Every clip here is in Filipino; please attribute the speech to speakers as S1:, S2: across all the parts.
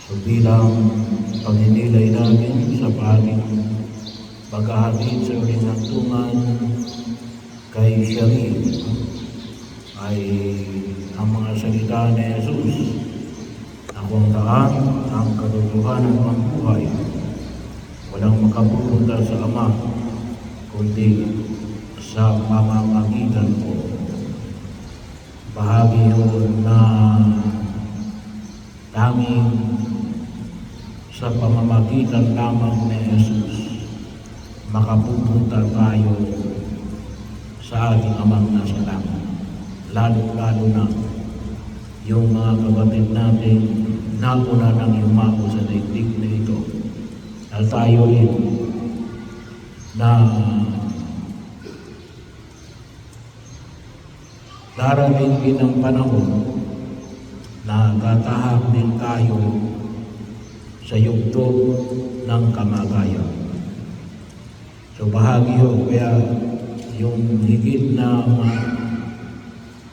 S1: So bilang pagninilay namin sa ating paghahatid sa uling hantungan kay Shari ay ang mga salita ni Jesus na kung saan ang katotohanan ng buhay, walang makapupunta sa Ama kundi sa pamamagitan ko. Bahagi yun na tanging sa pamamagitan lamang ni Jesus makapupunta tayo sa ating Amang nasa langit. Lalo-lalo na yung mga kapatid natin nauna nang yumako sa daigdig na ito. At tayo rin na darating din ang panahon na tatahak din tayo sa yugto ng kamatayan. So bahagi yun, kaya yung higit na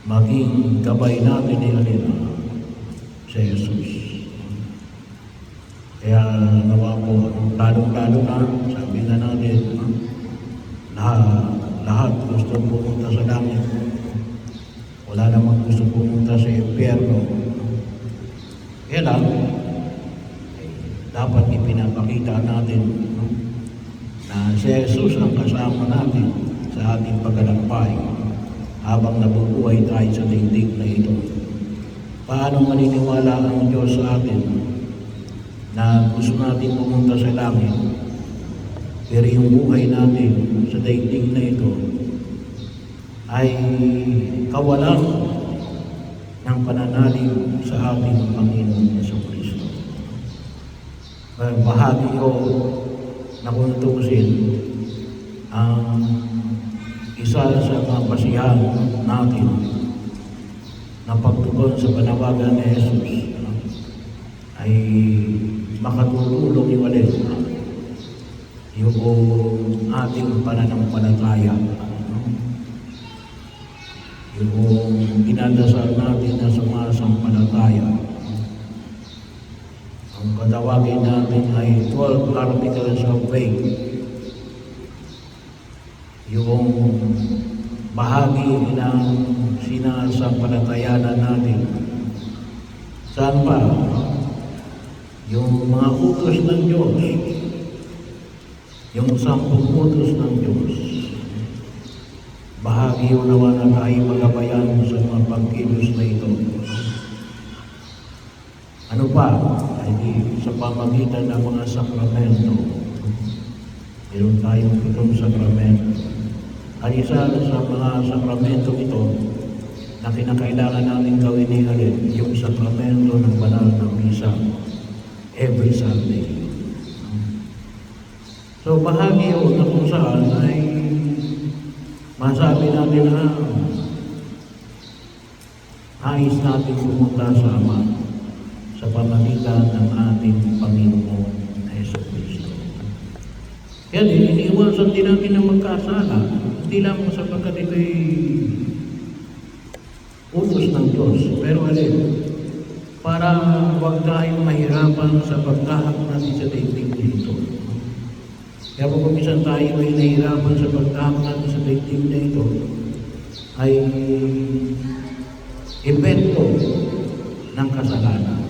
S1: maging gabay natin ni Alina sa Jesus. Kaya nawa po, lalong-lalo na, sabi na natin, lahat gusto pumunta sa langit. Wala namang gusto pumunta sa impyerno. Kaya lang, dapat ipinapakita natin na si Jesus ang kasama natin sa ating paglalakbay habang nabubuhay tayo sa daigdig na ito. Paano maniniwala ang Diyos sa atin na gusto natin pumunta sa langit, pero yung buhay natin sa daigdig na ito ay kawalan ng pananalig sa ating Panginoon Jesucristo. Bahagi ko na kung tuusin ang isa sa mga basihan natin na pagtugon sa panawagan ni Jesus ay makatutulong yung alin yung ating pananampalataya. Yung dinadasal natin na sumasampalataya. Ang katawagin natin ay 12 articles of faith. Yung bahagi ng sinasampalatayanan natin. Saan pa? Yung mga utos ng Diyos. Yung 10 utos ng Diyos. Bahagi yun naman na tayo magabayan sa mga pagkilos na ito. Ano pa? Ay sa pamagitan ng mga sakramento. Meron tayong 7 sakramento. At isa sa mga sakramento ito na kinakailangan namin gawin ni Alin, yung sakramento ng banal na misa every Sunday. So bahagi yun na kung saan ay masabi natin na ayos natin pumunta sa Ama sa pamagitan ng ating Panginoon na Jesucristo. Kaya iniiwasan din natin na magkasala, hindi lamang sapagkat ito'y utos ng Diyos, pero alin, para huwag tayong mahirapan sa pagtahak natin sa daigdig dito. Kaya kung minsan tayo ay nahihirapan sa pagtahak natin sa daigdig na ito, ay epekto ng kasalanan.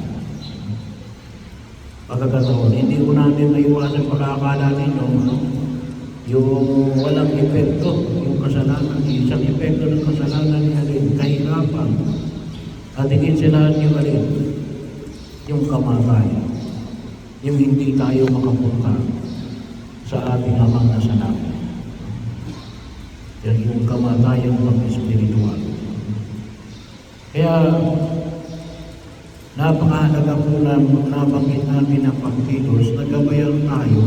S1: Pagkakataon, hindi ko natin maiwasan pagkakala ninyo, yung walang epekto, yung kasalanan, isang epekto ng kasalanan ni Alin, kahirapan, at higit sila yung Alin, yung kamatayan, yung hindi tayo makapunta sa ating Amang nasa langit. Yan yung kamatayan ng espiritual. Kaya, napakahalaga po na nabanggit natin ang pagkilos na gabayan tayo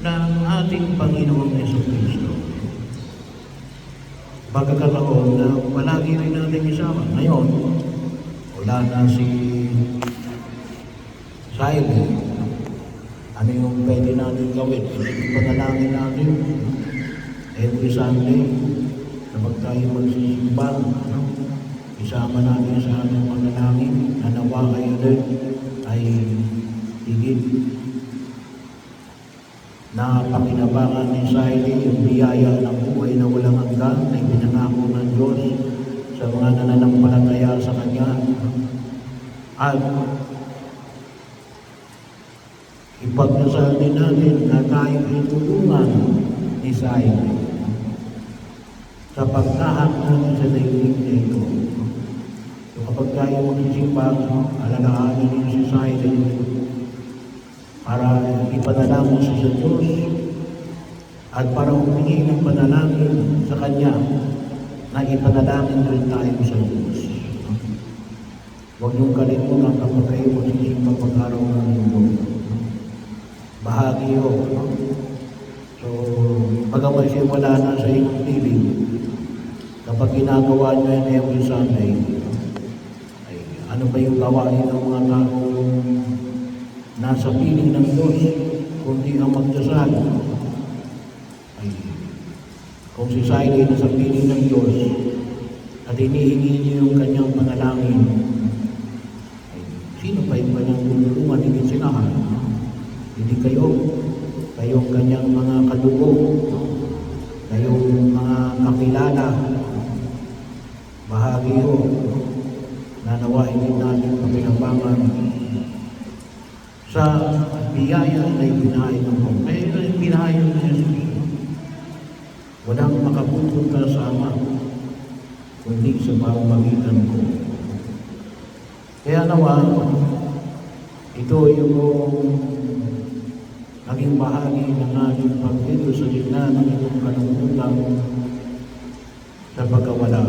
S1: ng ating Panginoong Jesucristo. Pagkakataon na palagi rin natin isama. Ngayon, wala na si Silent. Ano yung pwede natin gawin? Ipanalangin natin every Sunday kapag tayo magsisimba, isama natin sa ating panalangin na nawa kayo din ay na pakinabangan ni Saili yung biyaya ng buhay na walang hanggan na ipinangako ng Diyos sa mga nananampalataya sa Kanya. At ipagdasal din natin na tayo itulungan ni Saili sa pagtahak natin sa daigdig na ito. So kapag tayo magsisipag, alalahanin niyo si Saili para ipanalangin siya sa Diyos at para humingi ng panalangin sa Kanya na ipanalangin rin tayo sa Diyos. Huwag niyong kalimutan kapag kayo magsisipag pag-araw ng mundo. Bahagi yun. So, pagkamay siya wala na sa inyong piling, kapag ginagawa niyo yan every Sunday, ay ano ba yung gawain ng mga taong nasa piling ng Diyos, kundi ang magdasal? Ay, kung si Saili nasa piling ng Diyos at hinihingi niyo yung kanyang panalangin, ay sino pa yung kanyang tulungan? Hindi sila, hindi kayong kanyang mga kadugo, kayong mga kakilala. Bahagi yun na nawain din natin pagkinabangan sa biyaya na ibinahay ng Diyos. Kaya ito yung binahay ng Jesus. Walang makapupunta sa Ama kundi sa pamamagitan ko. Kaya nawa, ito yung naging bahagi ng ating pagdito sa gitna ng itong kalungkutan sa pagkawala